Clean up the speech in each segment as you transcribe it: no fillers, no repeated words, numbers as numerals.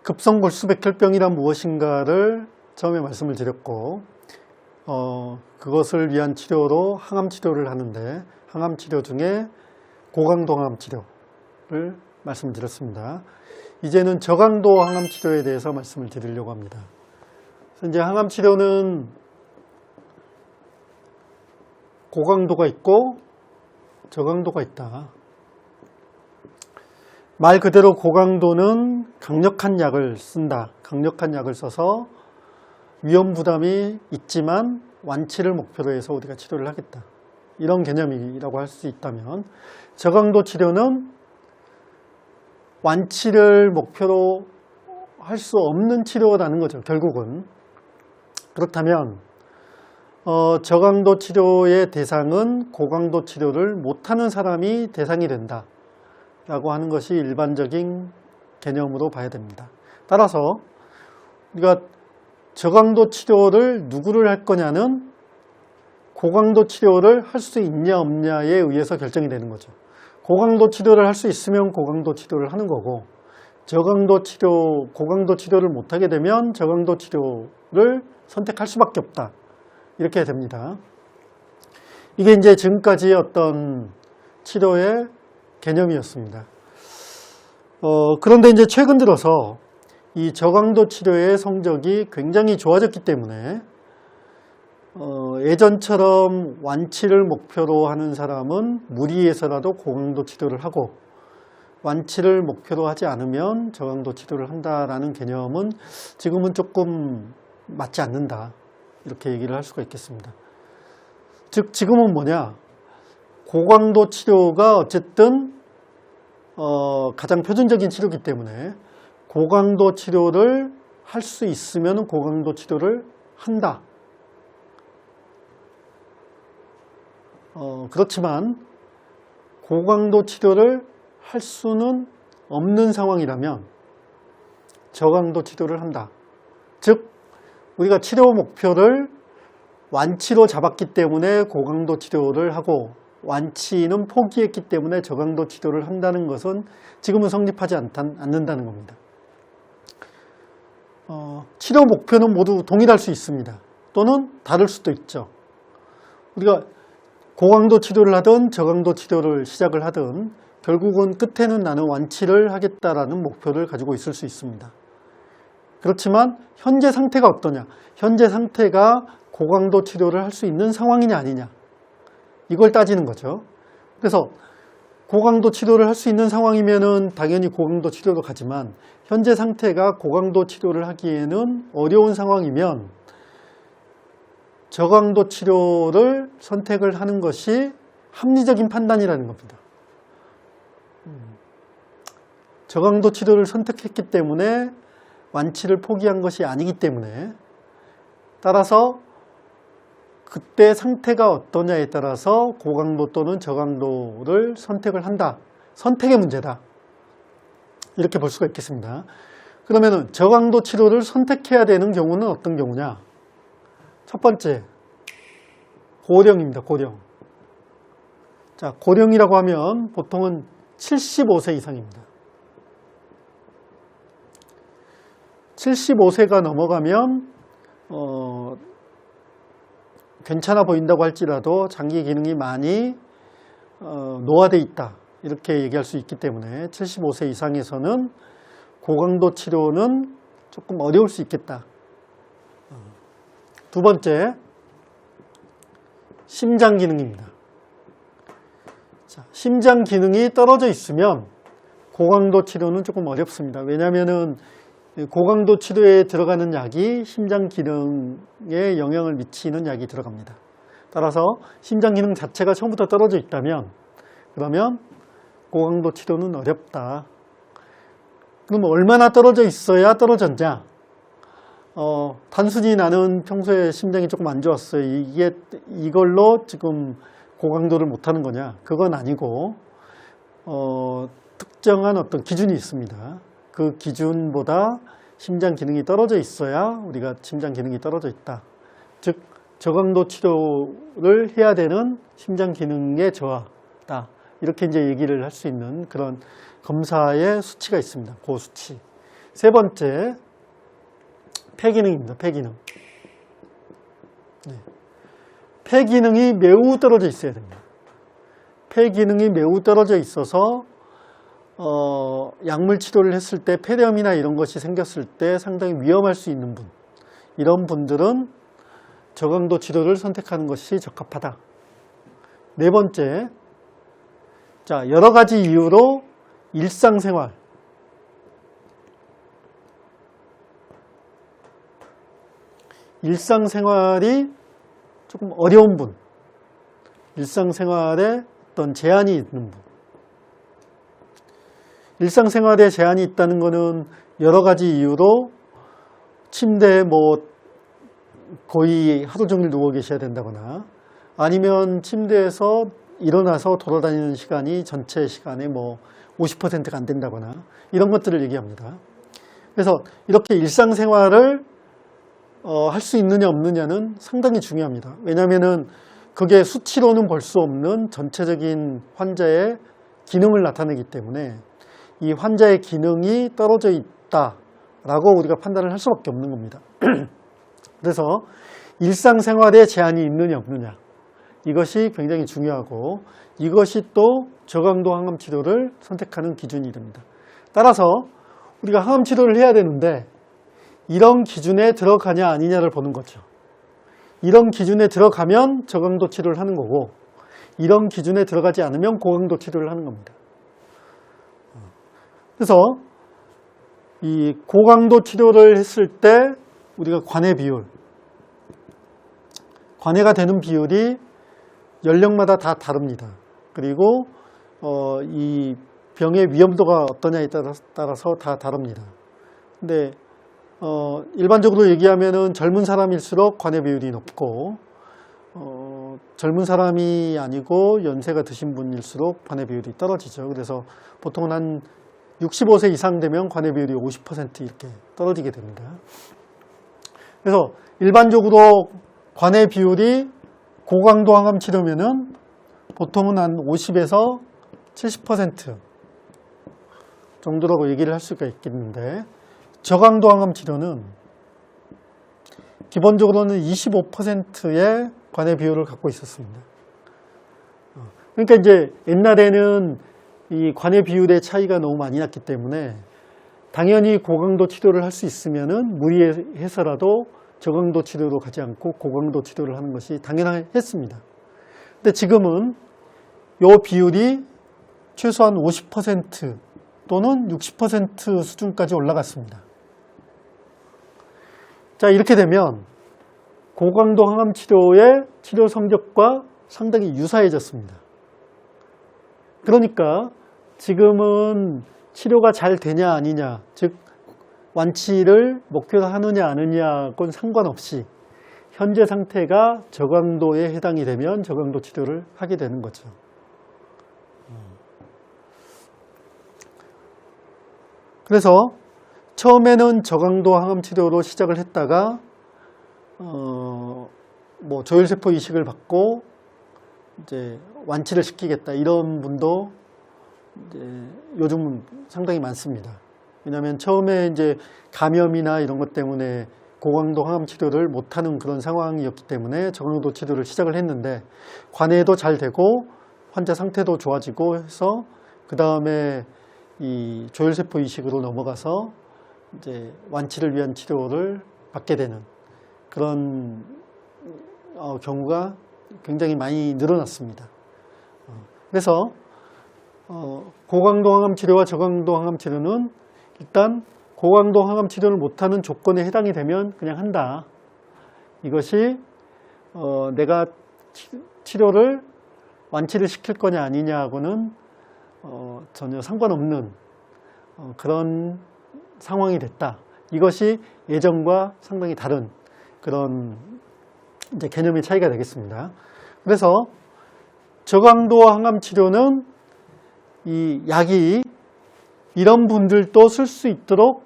급성골수백혈병이란 무엇인가를 처음에 말씀을 드렸고 그것을 위한 치료로 항암 치료를 하는데 항암 치료 중에 고강도 항암 치료를 말씀드렸습니다. 이제는 저강도 항암 치료에 대해서 말씀을 드리려고 합니다. 이제 항암 치료는 고강도가 있고 저강도가 있다. 말 그대로 고강도는 강력한 약을 쓴다. 강력한 약을 써서 위험 부담이 있지만 완치를 목표로 해서 우리가 치료를 하겠다. 이런 개념이라고 할 수 있다면, 저강도 치료는 완치를 목표로 할 수 없는 치료라는 거죠. 결국은. 그렇다면 저강도 치료의 대상은 고강도 치료를 못하는 사람이 대상이 된다 라고 하는 것이 일반적인 개념으로 봐야 됩니다. 따라서 우리가 저강도 치료를 누구를 할 거냐는 고강도 치료를 할 수 있냐 없냐에 의해서 결정이 되는 거죠. 고강도 치료를 할 수 있으면 고강도 치료를 하는 거고, 고강도 치료를 못하게 되면 저강도 치료를 선택할 수밖에 없다. 이렇게 됩니다. 이게 이제 지금까지 어떤 치료의 개념이었습니다. 그런데 이제 최근 들어서 이 저강도 치료의 성적이 굉장히 좋아졌기 때문에 예전처럼 완치를 목표로 하는 사람은 무리해서라도 고강도 치료를 하고, 완치를 목표로 하지 않으면 저강도 치료를 한다라는 개념은 지금은 조금 맞지 않는다. 이렇게 얘기를 할 수가 있겠습니다. 즉 지금은 뭐냐, 고강도 치료가 어쨌든 가장 표준적인 치료이기 때문에 고강도 치료를 할 수 있으면 고강도 치료를 한다. 그렇지만 고강도 치료를 할 수는 없는 상황이라면 저강도 치료를 한다. 즉 우리가 치료 목표를 완치로 잡았기 때문에 고강도 치료를 하고, 완치는 포기했기 때문에 저강도 치료를 한다는 것은 지금은 성립하지 않는다는 겁니다. 치료 목표는 모두 동일할 수 있습니다. 또는 다를 수도 있죠. 우리가 고강도 치료를 하든 저강도 치료를 시작을 하든 결국은 끝에는 나는 완치를 하겠다라는 목표를 가지고 있을 수 있습니다. 그렇지만 현재 상태가 어떠냐, 현재 상태가 고강도 치료를 할 수 있는 상황이냐 아니냐, 이걸 따지는 거죠. 그래서 고강도 치료를 할 수 있는 상황이면은 당연히 고강도 치료로 가지만, 현재 상태가 고강도 치료를 하기에는 어려운 상황이면 저강도 치료를 선택을 하는 것이 합리적인 판단이라는 겁니다. 저강도 치료를 선택했기 때문에 완치를 포기한 것이 아니기 때문에, 따라서 그때 상태가 어떠냐에 따라서 고강도 또는 저강도를 선택을 한다. 선택의 문제다. 이렇게 볼 수가 있겠습니다. 그러면은 저강도 치료를 선택해야 되는 경우는 어떤 경우냐? 첫 번째, 고령입니다. 고령. 자, 고령이라고 하면 보통은 75세 이상입니다. 75세가 넘어가면 괜찮아 보인다고 할지라도 장기 기능이 많이 노화되어 있다. 이렇게 얘기할 수 있기 때문에 75세 이상에서는 고강도 치료는 조금 어려울 수 있겠다. 두 번째, 심장 기능입니다. 자, 심장 기능이 떨어져 있으면 고강도 치료는 조금 어렵습니다. 왜냐하면은 고강도 치료에 들어가는 약이 심장 기능에 영향을 미치는 약이 들어갑니다. 따라서 심장 기능 자체가 처음부터 떨어져 있다면, 그러면 고강도 치료는 어렵다. 그럼 얼마나 떨어져 있어야 떨어졌냐? 단순히 나는 평소에 심장이 조금 안 좋았어요, 이걸로 지금 고강도를 못하는 거냐? 그건 아니고 특정한 어떤 기준이 있습니다. 그 기준보다 심장 기능이 떨어져 있어야 우리가 심장 기능이 떨어져 있다. 즉 저강도 치료를 해야 되는 심장 기능의 저하다. 이렇게 이제 얘기를 할 수 있는 그런 검사의 수치가 있습니다. 그 수치. 세 번째, 폐기능입니다. 폐기능. 네. 폐기능이 매우 떨어져 있어야 됩니다. 폐기능이 매우 떨어져 있어서 약물 치료를 했을 때 폐렴이나 이런 것이 생겼을 때 상당히 위험할 수 있는 분, 이런 분들은 저강도 치료를 선택하는 것이 적합하다. 네 번째, 자, 여러 가지 이유로 일상생활이 조금 어려운 분, 일상생활에 어떤 제한이 있는 분. 일상생활에 제한이 있다는 것은 여러 가지 이유로 침대에 거의 하루 종일 누워 계셔야 된다거나, 아니면 침대에서 일어나서 돌아다니는 시간이 전체 시간의 50%가 안 된다거나, 이런 것들을 얘기합니다. 그래서 이렇게 일상생활을 할 수 있느냐 없느냐는 상당히 중요합니다. 왜냐하면 그게 수치로는 볼 수 없는 전체적인 환자의 기능을 나타내기 때문에 이 환자의 기능이 떨어져 있다라고 우리가 판단을 할 수밖에 없는 겁니다. 그래서 일상생활에 제한이 있느냐 없느냐, 이것이 굉장히 중요하고, 이것이 또 저강도 항암 치료를 선택하는 기준이 됩니다. 따라서 우리가 항암 치료를 해야 되는데 이런 기준에 들어가냐 아니냐를 보는 거죠. 이런 기준에 들어가면 저강도 치료를 하는 거고, 이런 기준에 들어가지 않으면 고강도 치료를 하는 겁니다. 그래서 이 고강도 치료를 했을 때 우리가 관해 비율, 관해가 되는 비율이 연령마다 다 다릅니다. 그리고 이 병의 위험도가 어떠냐에 따라서 다 다릅니다. 근데 일반적으로 얘기하면은 젊은 사람일수록 관해 비율이 높고, 젊은 사람이 아니고 연세가 드신 분일수록 관해 비율이 떨어지죠. 그래서 보통은 한 65세 이상 되면 관해 비율이 50% 이렇게 떨어지게 됩니다. 그래서 일반적으로 관해 비율이 고강도 항암 치료면은 보통은 한 50에서 70% 정도라고 얘기를 할 수가 있겠는데, 저강도 항암 치료는 기본적으로는 25%의 관해 비율을 갖고 있었습니다. 그러니까 이제 옛날에는 이 관해 비율의 차이가 너무 많이 났기 때문에 당연히 고강도 치료를 할 수 있으면은 무리해서라도 저강도 치료로 가지 않고 고강도 치료를 하는 것이 당연했습니다. 근데 지금은 이 비율이 최소한 50% 또는 60% 수준까지 올라갔습니다. 자, 이렇게 되면 고강도 항암 치료의 치료 성적과 상당히 유사해졌습니다. 그러니까 지금은 치료가 잘 되냐 아니냐, 즉 완치를 목표로 하느냐 아느냐건 상관없이 현재 상태가 저강도에 해당이 되면 저강도 치료를 하게 되는 거죠. 그래서 처음에는 저강도 항암 치료로 시작을 했다가 조혈세포 이식을 받고 이제 완치를 시키겠다, 이런 분도 이제 요즘은 상당히 많습니다. 왜냐하면 처음에 이제 감염이나 이런 것 때문에 고강도 항암 치료를 못하는 그런 상황이었기 때문에 저강도 치료를 시작을 했는데, 관해도 잘 되고 환자 상태도 좋아지고 해서 그 다음에 이 조혈세포 이식으로 넘어가서 이제 완치를 위한 치료를 받게 되는 그런 경우가 굉장히 많이 늘어났습니다. 그래서 고강도 항암 치료와 저강도 항암 치료는 일단 고강도 항암 치료를 못하는 조건에 해당이 되면 그냥 한다. 이것이 내가 치료를 완치를 시킬 거냐 아니냐하고는 전혀 상관없는 그런 상황이 됐다. 이것이 예전과 상당히 다른 그런 이제 개념의 차이가 되겠습니다. 그래서 저강도 항암 치료는 이 약이 이런 분들도 쓸 수 있도록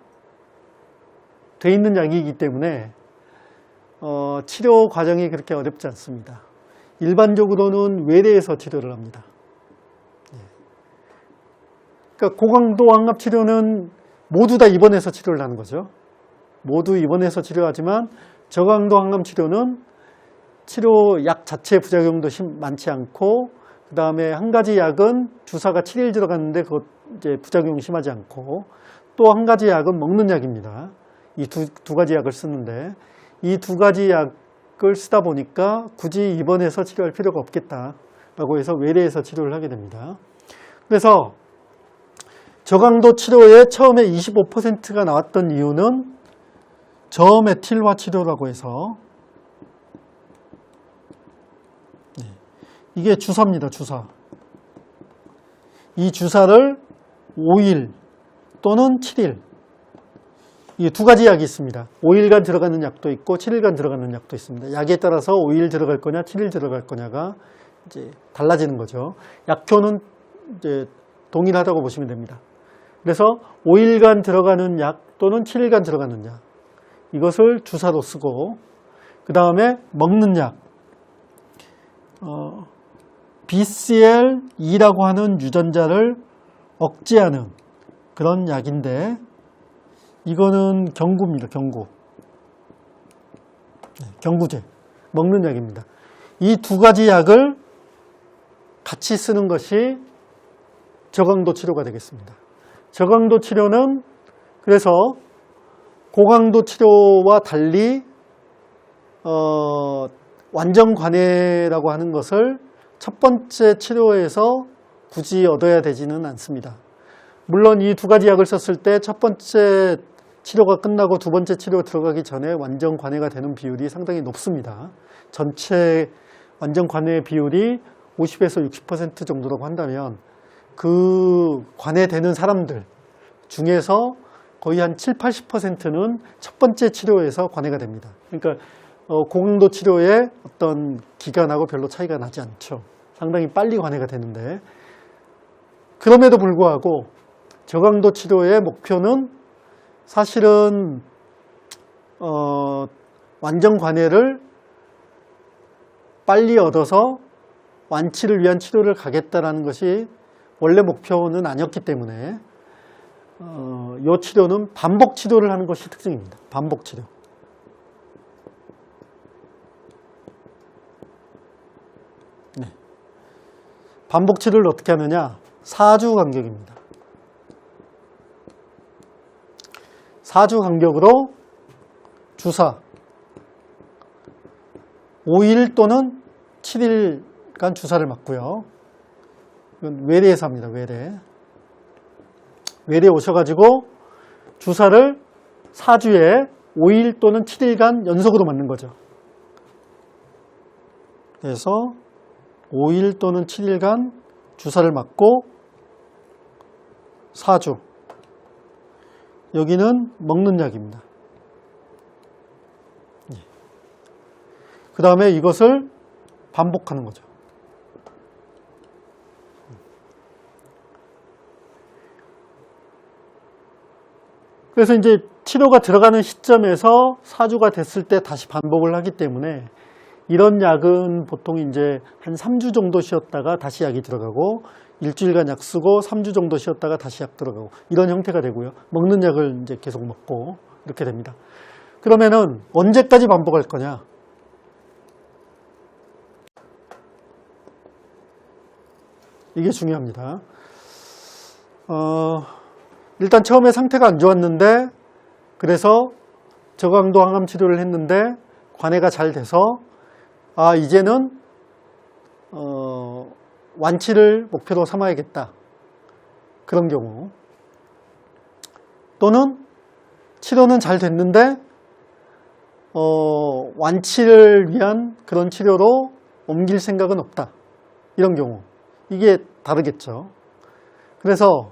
돼 있는 약이기 때문에 치료 과정이 그렇게 어렵지 않습니다. 일반적으로는 외래에서 치료를 합니다. 그러니까 고강도 항암 치료는 모두 다 입원해서 치료를 하는 거죠. 모두 입원해서 치료하지만 저강도 항암 치료는 치료 약 자체의 부작용도 많지 않고, 그 다음에 한 가지 약은 주사가 7일 들어갔는데 그것 이제 부작용이 심하지 않고, 또 한 가지 약은 먹는 약입니다. 이 두 가지 약을 쓰는데, 이 두 가지 약을 쓰다 보니까 굳이 입원해서 치료할 필요가 없겠다라고 해서 외래에서 치료를 하게 됩니다. 그래서 저강도 치료에 처음에 25%가 나왔던 이유는 저메틸화 치료라고 해서, 이게 주사입니다. 주사. 이 주사를 5일 또는 7일, 이 두 가지 약이 있습니다. 5일간 들어가는 약도 있고 7일간 들어가는 약도 있습니다. 약에 따라서 5일 들어갈 거냐 7일 들어갈 거냐가 이제 달라지는 거죠. 약효는 이제 동일하다고 보시면 됩니다. 그래서 5일간 들어가는 약 또는 7일간 들어가는 약, 이것을 주사로 쓰고, 그 다음에 먹는 약, BCL2라고 하는 유전자를 억제하는 그런 약인데, 이거는 경구입니다. 경구. 경구제. 먹는 약입니다. 이 두 가지 약을 같이 쓰는 것이 저강도 치료가 되겠습니다. 저강도 치료는 그래서 고강도 치료와 달리 완전 관해라고 하는 것을 첫 번째 치료에서 굳이 얻어야 되지는 않습니다. 물론 이 두 가지 약을 썼을 때 첫 번째 치료가 끝나고 두 번째 치료 들어가기 전에 완전 관해가 되는 비율이 상당히 높습니다. 전체 완전 관해 비율이 50에서 60% 정도라고 한다면, 그 관해되는 사람들 중에서 거의 한 7, 80%는 첫 번째 치료에서 관해가 됩니다. 그러니까 고강도 치료의 어떤 기간하고 별로 차이가 나지 않죠. 상당히 빨리 관해가 되는데, 그럼에도 불구하고 저강도 치료의 목표는 사실은 완전 관해를 빨리 얻어서 완치를 위한 치료를 가겠다라는 것이 원래 목표는 아니었기 때문에 이 치료는 반복 치료를 하는 것이 특징입니다. 반복 치료. 네. 반복 치료를 어떻게 하느냐? 4주 간격입니다. 4주 간격으로 주사 5일 또는 7일간 주사를 맞고요. 이건 외래에서 합니다. 외래에 오셔가지고 주사를 4주에 5일 또는 7일간 연속으로 맞는 거죠. 그래서 5일 또는 7일간 주사를 맞고 4주. 여기는 먹는 약입니다. 그 다음에 이것을 반복하는 거죠. 그래서 이제 치료가 들어가는 시점에서 4주가 됐을 때 다시 반복을 하기 때문에, 이런 약은 보통 이제 한 3주 정도 쉬었다가 다시 약이 들어가고, 일주일간 약 쓰고 3주 정도 쉬었다가 다시 약 들어가고, 이런 형태가 되고요. 먹는 약을 이제 계속 먹고 이렇게 됩니다. 그러면은 언제까지 반복할 거냐? 이게 중요합니다. 일단 처음에 상태가 안 좋았는데, 그래서 저강도 항암 치료를 했는데 관해가 잘 돼서 이제는 완치를 목표로 삼아야겠다. 그런 경우. 또는 치료는 잘 됐는데 완치를 위한 그런 치료로 옮길 생각은 없다. 이런 경우. 이게 다르겠죠. 그래서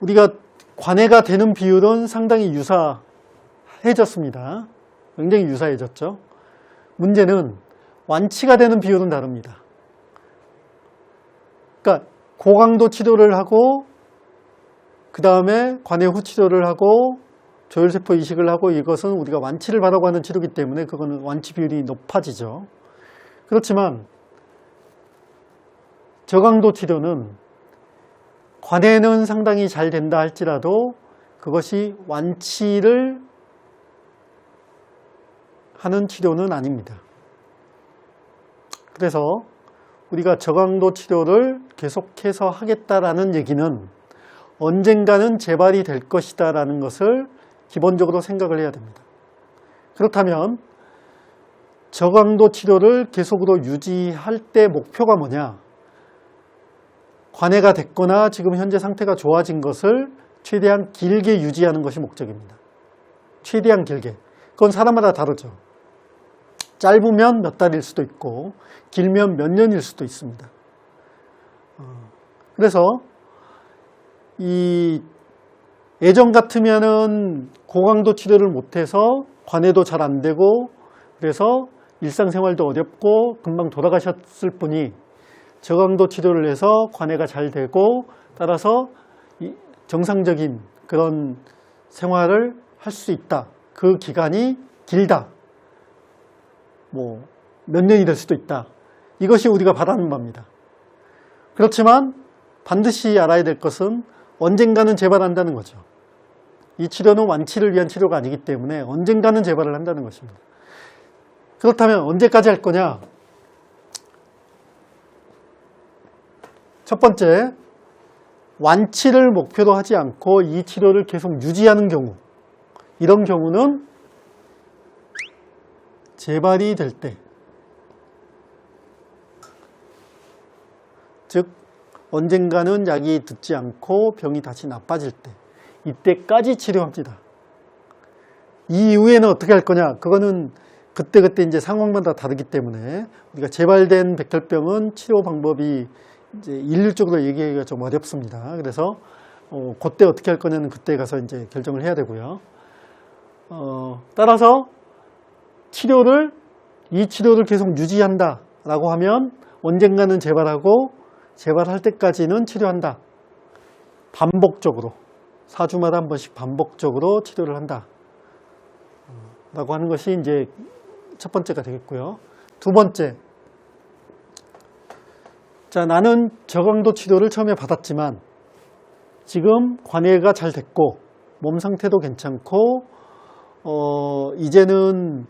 우리가 관해가 되는 비율은 상당히 유사해졌습니다. 굉장히 유사해졌죠. 문제는 완치가 되는 비율은 다릅니다. 그러니까 고강도 치료를 하고, 그 다음에 관해 후 치료를 하고, 조혈세포 이식을 하고, 이것은 우리가 완치를 바라고 하는 치료이기 때문에 그거는 완치 비율이 높아지죠. 그렇지만 저강도 치료는 관해는 상당히 잘 된다 할지라도 그것이 완치를 하는 치료는 아닙니다. 그래서 우리가 저강도 치료를 계속해서 하겠다라는 얘기는 언젠가는 재발이 될 것이다 라는 것을 기본적으로 생각을 해야 됩니다. 그렇다면 저강도 치료를 계속으로 유지할 때 목표가 뭐냐? 관해가 됐거나 지금 현재 상태가 좋아진 것을 최대한 길게 유지하는 것이 목적입니다. 최대한 길게. 그건 사람마다 다르죠. 짧으면 몇 달일 수도 있고 길면 몇 년일 수도 있습니다. 그래서 이 예전 같으면은 고강도 치료를 못해서 관해도 잘 안 되고 그래서 일상생활도 어렵고 금방 돌아가셨을 분이 저강도 치료를 해서 관해가 잘 되고 따라서 정상적인 그런 생활을 할 수 있다. 그 기간이 길다. 뭐 몇 년이 될 수도 있다. 이것이 우리가 바라는 바입니다. 그렇지만 반드시 알아야 될 것은 언젠가는 재발한다는 거죠. 이 치료는 완치를 위한 치료가 아니기 때문에 언젠가는 재발을 한다는 것입니다. 그렇다면 언제까지 할 거냐? 첫 번째, 완치를 목표로 하지 않고 이 치료를 계속 유지하는 경우, 이런 경우는 재발이 될 때, 즉 언젠가는 약이 듣지 않고 병이 다시 나빠질 때, 이때까지 치료합니다. 이 이후에는 어떻게 할 거냐? 그거는 그때그때 이제 상황마다 다르기 때문에 우리가 재발된 백혈병은 치료 방법이 이제 일률적으로 얘기하기가 좀 어렵습니다. 그래서 그때 어떻게 할 거냐는 그때 가서 이제 결정을 해야 되고요. 따라서 이 치료를 계속 유지한다라고 하면 언젠가는 재발하고 재발할 때까지는 치료한다. 반복적으로 4주마다 한 번씩 반복적으로 치료를 한다. 라고 하는 것이 이제 첫 번째가 되겠고요. 두 번째, 자, 나는 저강도 치료를 처음에 받았지만 지금 관해가 잘 됐고 몸 상태도 괜찮고 이제는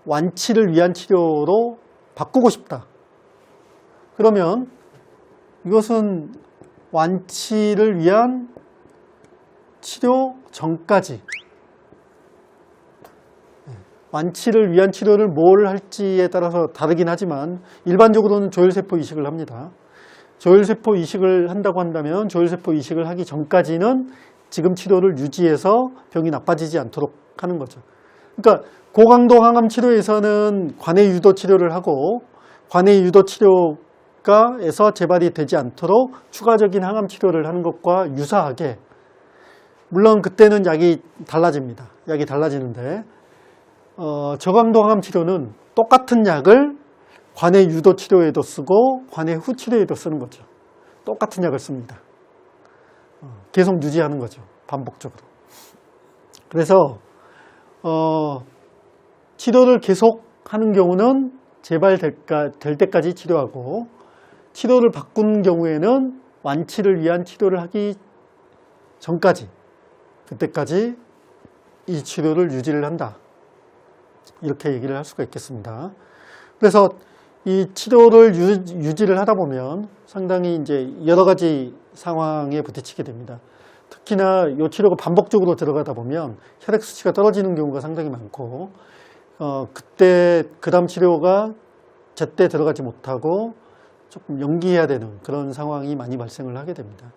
완치를 위한 치료로 바꾸고 싶다. 그러면 이것은 완치를 위한 치료 전까지, 완치를 위한 치료를 뭘 할지에 따라서 다르긴 하지만 일반적으로는 조혈세포 이식을 합니다. 조혈세포 이식을 한다고 한다면 조혈세포 이식을 하기 전까지는 지금 치료를 유지해서 병이 나빠지지 않도록 하는 거죠. 그러니까 고강도 항암 치료에서는 관해 유도 치료를 하고 관해 유도 치료가에서 재발이 되지 않도록 추가적인 항암 치료를 하는 것과 유사하게, 물론 그때는 약이 달라집니다. 약이 달라지는데 저강도 항암 치료는 똑같은 약을 관해 유도 치료에도 쓰고 관해 후 치료에도 쓰는 거죠. 똑같은 약을 씁니다. 계속 유지하는 거죠. 반복적으로. 그래서 치료를 계속 하는 경우는 재발될 때까지 치료하고, 치료를 바꾼 경우에는 완치를 위한 치료를 하기 전까지, 그때까지 이 치료를 유지를 한다. 이렇게 얘기를 할 수가 있겠습니다. 그래서 이 치료를 유지를 하다 보면 상당히 이제 여러 가지 상황에 부딪히게 됩니다. 특히나 이 치료가 반복적으로 들어가다 보면 혈액 수치가 떨어지는 경우가 상당히 많고, 그때 그 다음 치료가 제때 들어가지 못하고 조금 연기해야 되는 그런 상황이 많이 발생을 하게 됩니다.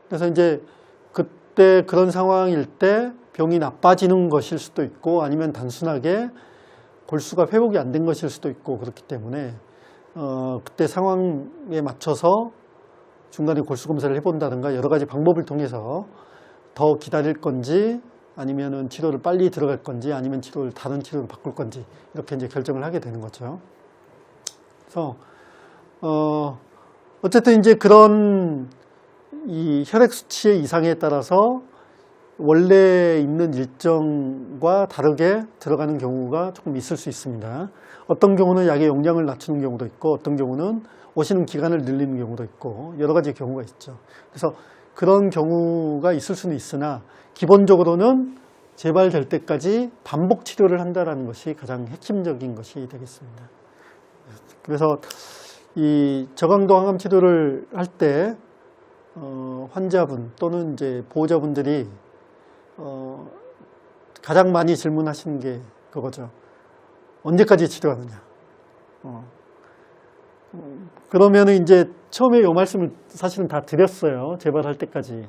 그래서 이제 그때 그런 상황일 때 병이 나빠지는 것일 수도 있고 아니면 단순하게 골수가 회복이 안 된 것일 수도 있고, 그렇기 때문에 그때 상황에 맞춰서 중간에 골수 검사를 해본다든가 여러 가지 방법을 통해서 더 기다릴 건지 아니면은 치료를 빨리 들어갈 건지 아니면 다른 치료를 바꿀 건지 이렇게 이제 결정을 하게 되는 거죠. 그래서 어쨌든 이제 그런 이 혈액 수치의 이상에 따라서 원래 있는 일정과 다르게 들어가는 경우가 조금 있을 수 있습니다. 어떤 경우는 약의 용량을 낮추는 경우도 있고 어떤 경우는 오시는 기간을 늘리는 경우도 있고 여러 가지 경우가 있죠. 그래서 그런 경우가 있을 수는 있으나 기본적으로는 재발될 때까지 반복 치료를 한다는 것이 가장 핵심적인 것이 되겠습니다. 그래서 이 저강도 항암 치료를 할 때 환자분 또는 이제 보호자분들이 가장 많이 질문하시는 게 그거죠. 언제까지 치료하느냐. 그러면은 이제 처음에 이 말씀을 사실은 다 드렸어요. 재발할 때까지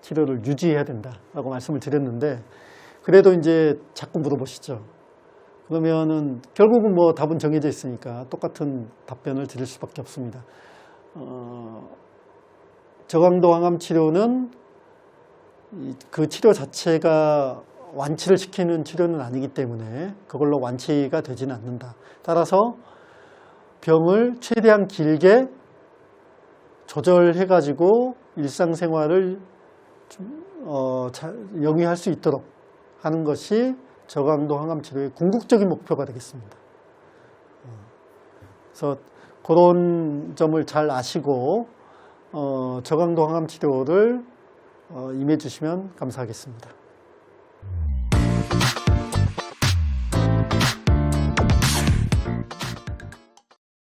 치료를 유지해야 된다라고 말씀을 드렸는데 그래도 이제 자꾸 물어보시죠. 그러면은 결국은 뭐 답은 정해져 있으니까 똑같은 답변을 드릴 수밖에 없습니다. 저강도 항암 치료는 그 치료 자체가 완치를 시키는 치료는 아니기 때문에 그걸로 완치가 되지는 않는다. 따라서 병을 최대한 길게 조절해가지고 일상생활을 영위할 수 있도록 하는 것이 저강도 항암 치료의 궁극적인 목표가 되겠습니다. 그래서 그런 점을 잘 아시고 저강도 항암 치료를 임해 주시면 감사하겠습니다.